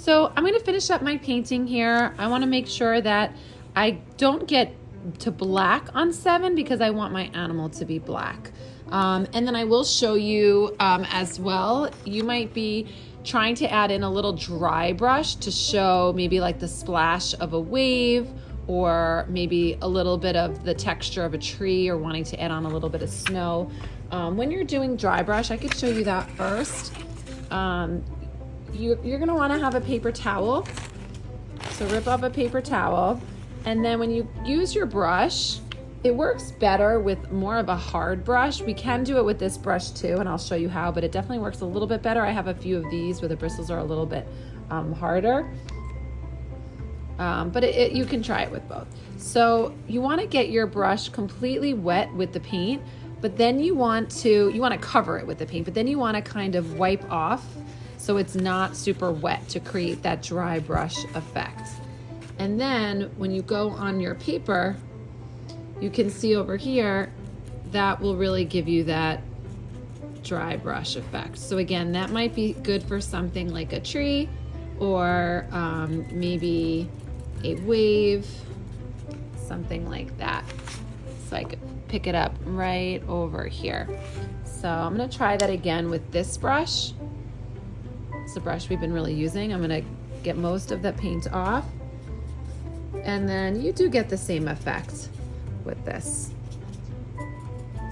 So I'm gonna finish up my painting here. I wanna make sure that I don't get to black on 7 because I want my animal to be black. And then I will show you as well, you might be trying to add in a little dry brush to show maybe like the splash of a wave, or maybe a little bit of the texture of a tree, or wanting to add on a little bit of snow. When you're doing dry brush, I could show you that first. You're gonna wanna have a paper towel. So rip up a paper towel, and then when you use your brush, it works better with more of a hard brush. We can do it with this brush too, and I'll show you how, but it definitely works a little bit better. I have a few of these where the bristles are a little bit harder. But you can try it with both. So you want to get your brush completely wet with the paint, but then you want to cover it with the paint, but then you want to kind of wipe off so it's not super wet to create that dry brush effect. And then when you go on your paper, you can see over here, that will really give you that dry brush effect. So again, that might be good for something like a tree, or maybe a wave, something like that. So I could pick it up right over here. So I'm gonna try that again with this brush. It's the brush we've been really using. I'm gonna get most of the paint off, and then you do get the same effect with this.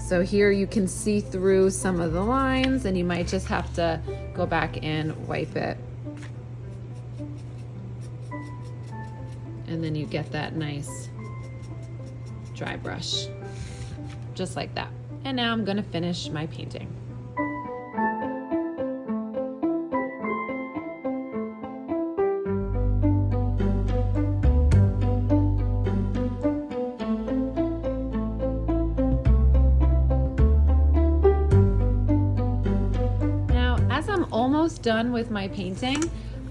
So here you can see through some of the lines, and you might just have to go back and wipe it. And then you get that nice dry brush, just like that. And now I'm gonna finish my painting. Now, as I'm almost done with my painting,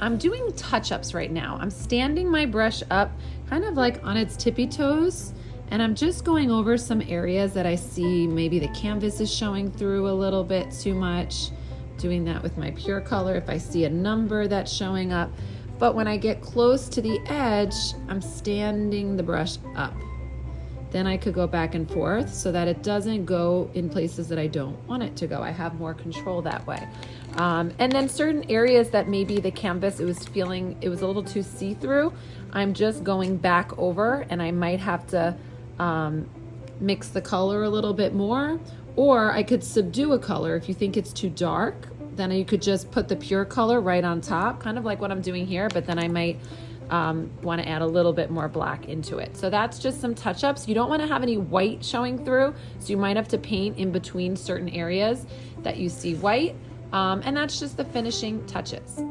I'm doing touch-ups right now. I'm standing my brush up kind of like on its tippy toes, and I'm just going over some areas that I see maybe the canvas is showing through a little bit too much. Doing that with my pure color if I see a number that's showing up. But when I get close to the edge, I'm standing the brush up. Then I could go back and forth so that it doesn't go in places that I don't want it to go. I have more control that way. And then certain areas that maybe the canvas, it was a little too see-through, I'm just going back over, and I might have to mix the color a little bit more, or I could subdue a color. If you think it's too dark, then you could just put the pure color right on top, kind of like what I'm doing here, but then I might want to add a little bit more black into it. So that's just some touch-ups. You don't want to have any white showing through, so you might have to paint in between certain areas that you see white, and that's just the finishing touches.